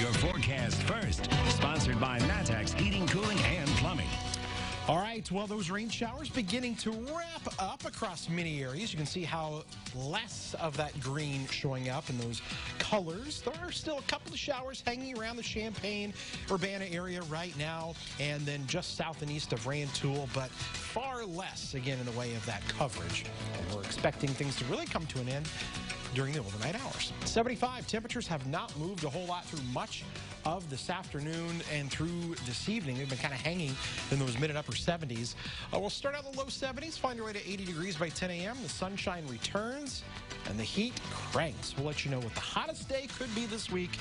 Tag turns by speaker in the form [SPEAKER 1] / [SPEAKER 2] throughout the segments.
[SPEAKER 1] your forecast first. Sponsored by Matex Heating, Cooling, and Plumbing.
[SPEAKER 2] All right, well, those rain showers beginning to wrap up across many areas. You can see how less of that green showing up in those colors. There are still a couple of showers hanging around the Champaign-Urbana area right now, and then just south and east of Rantoul, but far less, again, in the way of that coverage. And we're expecting things to really come to an end during the overnight hours. 75 temperatures have not moved a whole lot through much of this afternoon and through this evening. They've been kind of hanging in those mid and upper 70s. We'll start out in the low 70s, find our way to 80 degrees by 10 a.m. The sunshine returns and the heat cranks. We'll let you know what the hottest day could be this week.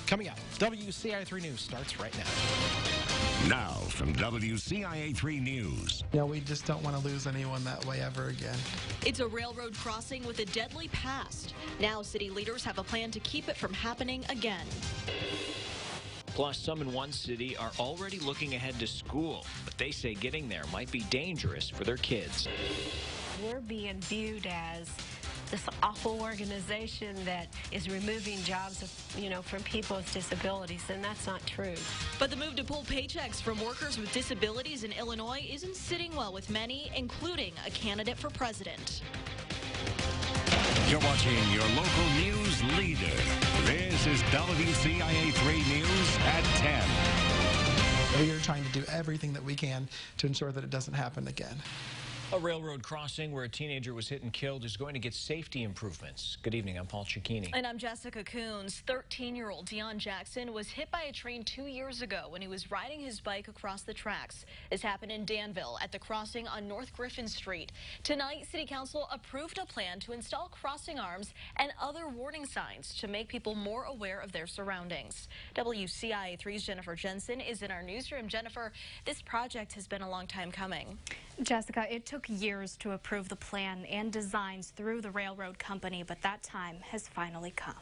[SPEAKER 2] Coming up, WCIA 3 News starts right now.
[SPEAKER 1] Now from WCIA 3 News.
[SPEAKER 3] Yeah, we just don't want to lose anyone that way ever again.
[SPEAKER 4] It's a railroad crossing with a deadly past. Now city leaders have a plan to keep it from happening again.
[SPEAKER 5] Plus, some in one city are already looking ahead to school, but they say getting there might be dangerous for their kids.
[SPEAKER 6] We're being viewed as this awful organization that is removing jobs, from people with disabilities, and that's not true.
[SPEAKER 4] But the move to pull paychecks from workers with disabilities in Illinois isn't sitting well with many, including a candidate for president.
[SPEAKER 1] You're watching your local news leader. This is WCIA 3 News at 10.
[SPEAKER 3] We are trying to do everything that we can to ensure that it doesn't happen again.
[SPEAKER 5] A railroad crossing where a teenager was hit and killed is going to get safety improvements. Good evening, I'm Paul Cicchini.
[SPEAKER 4] And I'm Jessica Coons. 13-year-old Deon Jackson was hit by a train 2 years ago when he was riding his bike across the tracks. This happened in Danville at the crossing on North Griffin Street. Tonight, City Council approved a plan to install crossing arms and other warning signs to make people more aware of their surroundings. WCIA 3's Jennifer Jensen is in our newsroom. Jennifer, this project has been a long time coming.
[SPEAKER 7] Jessica, it took years to approve the plan and designs through the railroad company, but that time has finally come.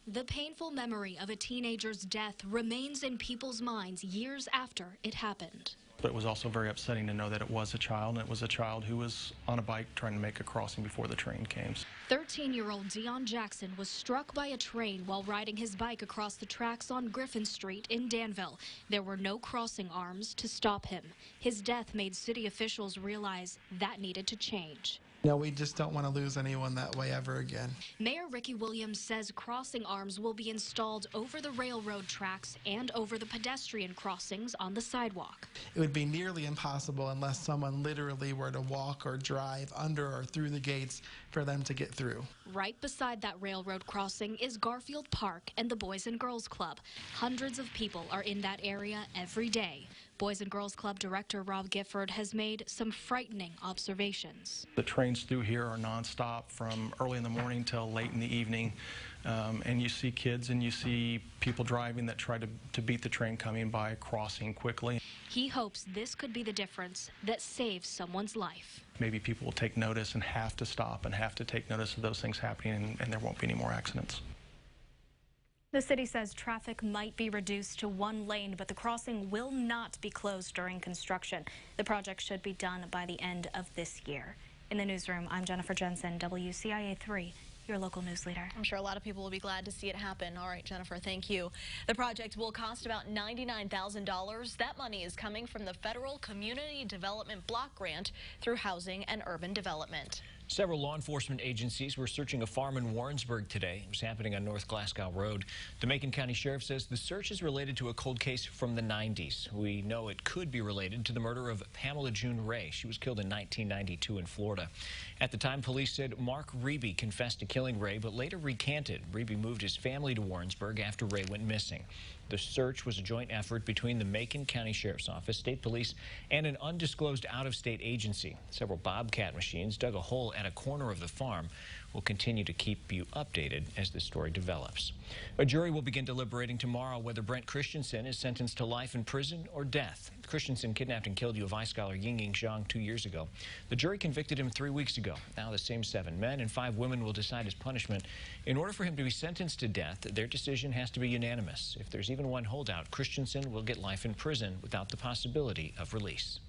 [SPEAKER 8] The painful memory of a teenager's death remains in people's minds years after it happened.
[SPEAKER 9] But it was also very upsetting to know that it was a child, and it was a child who was on a bike trying to make a crossing before the train came.
[SPEAKER 8] 13-year-old Deon Jackson was struck by a train while riding his bike across the tracks on Griffin Street in Danville. There were no crossing arms to stop him. His death made city officials realize that needed to change.
[SPEAKER 3] No, we just don't want to lose anyone that way ever again.
[SPEAKER 8] Mayor Ricky Williams says crossing arms will be installed over the railroad tracks and over the pedestrian crossings on the sidewalk.
[SPEAKER 3] It would be nearly impossible unless someone literally were to walk or drive under or through the gates for them to get through.
[SPEAKER 8] Right beside that railroad crossing is Garfield Park and the Boys and Girls Club. Hundreds of people are in that area every day. Boys and Girls Club Director Rob Gifford has made some frightening observations.
[SPEAKER 9] The trains through here are nonstop from early in the morning till late in the evening, and you see kids and you see people driving that try to beat the train coming by, crossing quickly.
[SPEAKER 8] He hopes this could be the difference that saves someone's life.
[SPEAKER 9] Maybe people will take notice and have to stop and have to take notice of those things happening, and there won't be any more accidents.
[SPEAKER 7] The city says traffic might be reduced to one lane, but the crossing will not be closed during construction. The project should be done by the end of this year. In the newsroom, I'm Jennifer Jensen, WCIA 3, your local news leader.
[SPEAKER 4] I'm sure a lot of people will be glad to see it happen. All right, Jennifer, thank you. The project will cost about $99,000. That money is coming from the Federal Community Development Block Grant through Housing and Urban Development.
[SPEAKER 5] Several law enforcement agencies were searching a farm in Warrensburg today. It was happening on North Glasgow Road. The Macon County Sheriff says the search is related to a cold case from the 90s. We know it could be related to the murder of Pamela June Ray. She was killed in 1992 in Florida. At the time, police said Mark Reeby confessed to killing Ray, but later recanted. Reeby moved his family to Warrensburg after Ray went missing. The search was a joint effort between the Macon County Sheriff's Office, state police, and an undisclosed out-of-state agency. Several Bobcat machines dug a hole at a corner of the farm. We'll continue to keep you updated as this story develops. A jury will begin deliberating tomorrow whether Brent Christensen is sentenced to life in prison or death. Christensen kidnapped and killed U of I scholar YINGYING ZHANG 2 years ago. The jury convicted him 3 weeks ago. Now the same 7 men and 5 women will decide his punishment. In order for him to be sentenced to death, their decision has to be unanimous. If there's even one holdout, Christensen will get life in prison without the possibility of release.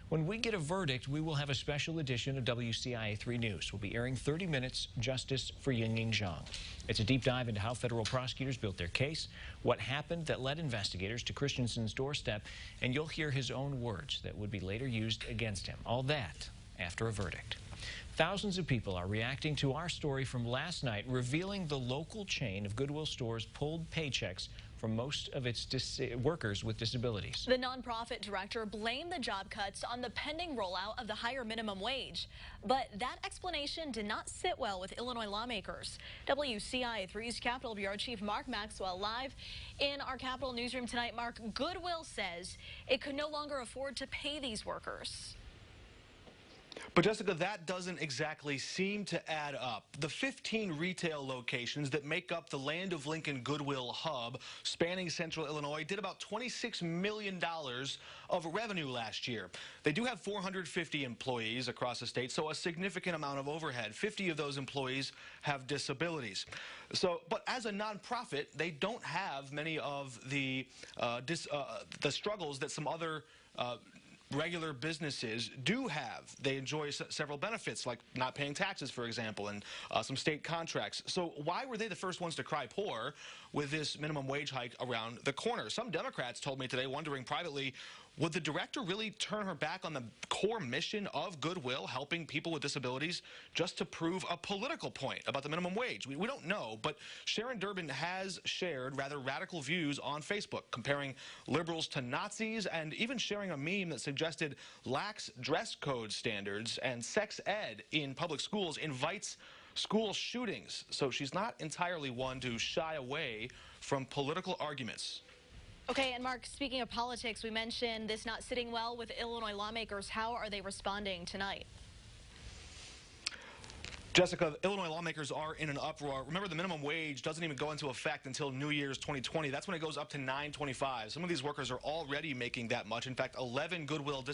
[SPEAKER 5] When we get a verdict, we will have a special edition of WCIA 3 News. We'll be airing 30 Minutes Justice for Yingying ZHANG. It's a deep dive into how federal prosecutors built their case, what happened that led investigators to Christensen's doorstep, and you'll hear his own words that would be later used against him. All that after a verdict. Thousands of people are reacting to our story from last night, revealing the local chain of Goodwill stores pulled paychecks from most of its workers with disabilities.
[SPEAKER 4] The nonprofit director blamed the job cuts on the pending rollout of the higher minimum wage. But that explanation did not sit well with Illinois lawmakers. WCIA 3's Capitol Bureau Chief Mark Maxwell live in our Capitol newsroom tonight. Mark, Goodwill says it could no longer afford to pay these workers.
[SPEAKER 10] But Jessica, that doesn't exactly seem to add up. The 15 retail locations that make up the Land of Lincoln Goodwill hub spanning central Illinois did about $26 million of revenue last year. They do have 450 employees across the state, so a significant amount of overhead. 50 of those employees have disabilities. But as a nonprofit, they don't have many of the struggles that some other regular businesses do have. They enjoy several benefits, like not paying taxes, for example, and some state contracts. So why were they the first ones to cry poor with this minimum wage hike around the corner? Some Democrats told me today, wondering privately, would the director really turn her back on the core mission of Goodwill, helping people with disabilities, just to prove a political point about the minimum wage? We don't know, but Sharon Durbin has shared rather radical views on Facebook, comparing liberals to Nazis and even sharing a meme that suggested lax dress code standards and sex ed in public schools invites school shootings. So she's not entirely one to shy away from political arguments.
[SPEAKER 4] Okay, and Mark, speaking of politics, we mentioned this not sitting well with Illinois lawmakers. How are they responding tonight?
[SPEAKER 10] Jessica, Illinois lawmakers are in an uproar. Remember, the minimum wage doesn't even go into effect until New Year's 2020. That's when it goes up to $9.25. Some of these workers are already making that much. In fact, 11 Goodwill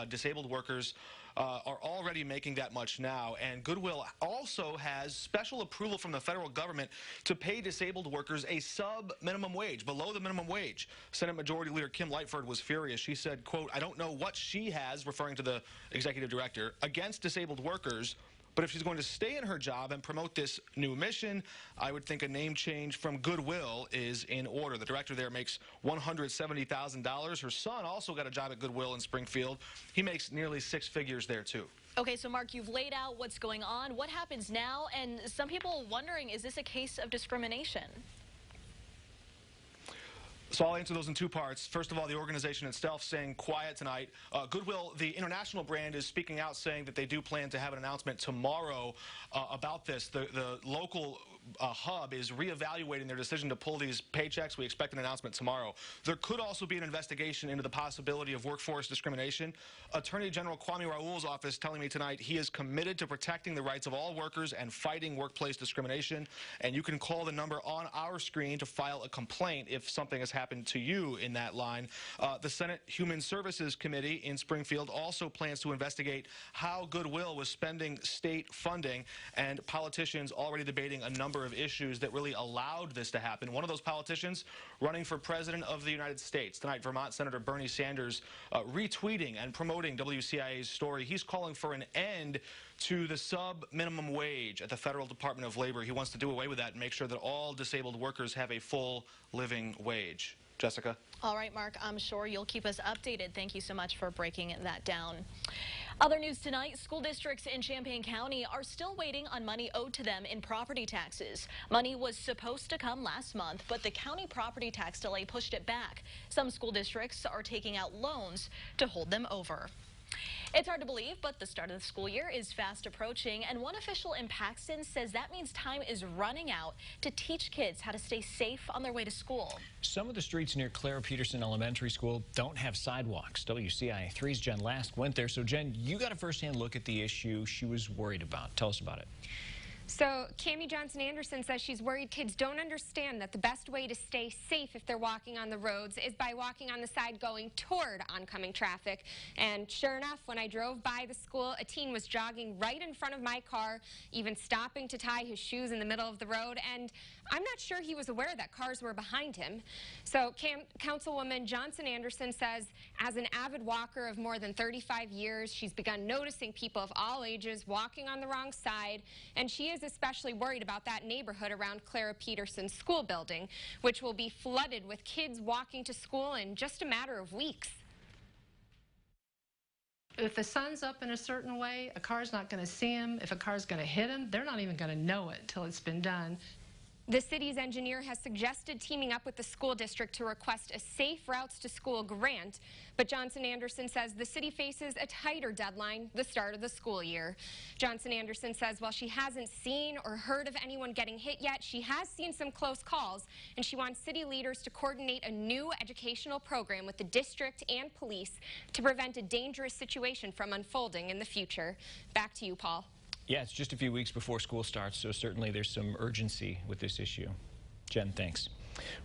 [SPEAKER 10] disabled workers are already making that much now. And Goodwill also has special approval from the federal government to pay disabled workers a sub-minimum wage, below the minimum wage. Senate Majority Leader Kim Lightford was furious. She said, quote, "I don't know what she has," referring to the executive director, "against disabled workers. But if she's going to stay in her job and promote this new mission, I would think a name change from Goodwill is in order." The director there makes $170,000. Her son also got a job at Goodwill in Springfield. He makes nearly six figures there, too.
[SPEAKER 4] Okay, so Mark, you've laid out what's going on. What happens now? And some people wondering, is this a case of discrimination?
[SPEAKER 10] So I'll answer those in two parts. First of all, the organization itself saying quiet tonight. Goodwill, the international brand, is speaking out saying that they do plan to have an announcement tomorrow about this. The local hub is reevaluating their decision to pull these paychecks. We expect an announcement tomorrow. There could also be an investigation into the possibility of workforce discrimination. Attorney General Kwame Raoul's office telling me tonight he is committed to protecting the rights of all workers and fighting workplace discrimination. And you can call the number on our screen to file a complaint if something has happened to you in that line. The Senate Human Services Committee in Springfield also plans to investigate how Goodwill was spending state funding, and politicians already debating a number of issues that really allowed this to happen. One of those politicians running for president of the United States. Tonight, Vermont Senator Bernie Sanders retweeting and promoting WCIA's story. He's calling for an end to the sub-minimum wage at the Federal Department of Labor. He wants to do away with that and make sure that all disabled workers have a full living wage. Jessica?
[SPEAKER 4] All right, Mark, I'm sure you'll keep us updated. Thank you so much for breaking that down. Other news tonight, school districts in Champaign County are still waiting on money owed to them in property taxes. Money was supposed to come last month, but the county property tax delay pushed it back. Some school districts are taking out loans to hold them over. It's hard to believe, but the start of the school year is fast approaching, and one official in Paxton says that means time is running out to teach kids how to stay safe on their way to school.
[SPEAKER 5] Some of the streets near CLARA Peterson Elementary School don't have sidewalks. WCIA 3's Jen Last went there. So, Jen, you got a first-hand look at the issue she was worried about. Tell us about it.
[SPEAKER 11] So Cammie Johnson-Anderson says she's worried kids don't understand that the best way to stay safe if they're walking on the roads is by walking on the side going toward oncoming traffic. And sure enough, when I drove by the school, a teen was jogging right in front of my car, even stopping to tie his shoes in the middle of the road. And I'm not sure he was aware that cars were behind him. So Councilwoman Johnson-Anderson says, as an avid walker of more than 35 years, she's begun noticing people of all ages walking on the wrong side, and she is especially worried about that neighborhood around CLARA PETERSON school building, which will be flooded with kids walking to school in just a matter of weeks.
[SPEAKER 12] If the sun's up in a certain way, a car's not going to see them. If a car's going to hit them, they're not even going to know it until it's been done.
[SPEAKER 11] The city's engineer has suggested teaming up with the school district to request a Safe Routes to School grant, but Johnson-Anderson says the city faces a tighter deadline, the start of the school year. Johnson-Anderson says while she hasn't seen or heard of anyone getting hit yet, she has seen some close calls, and she wants city leaders to coordinate a new educational program with the district and police to prevent a dangerous situation from unfolding in the future. Back to you, Paul.
[SPEAKER 5] Yeah, it's just a few weeks before school starts, so certainly there's some urgency with this issue. Jen, thanks.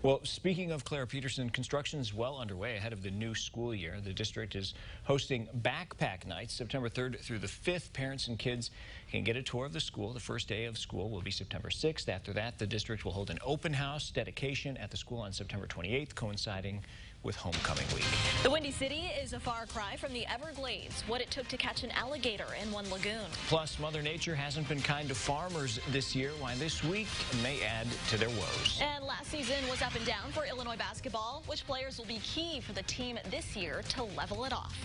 [SPEAKER 5] Well, speaking of CLARA PETERSON, construction is well underway ahead of the new school year. The district is hosting backpack nights September 3rd through the 5th. Parents and kids can get a tour of the school. The first day of school will be September 6th. After that, the district will hold an open house dedication at the school on September 28th, coinciding with homecoming week.
[SPEAKER 4] The Windy City is a far cry from the Everglades, what it took to catch an alligator in one lagoon.
[SPEAKER 5] Plus, Mother Nature hasn't been kind to farmers this year, why this week may add to their woes.
[SPEAKER 4] And last season was up and down for Illinois basketball. Which players will be key for the team this year to level it off?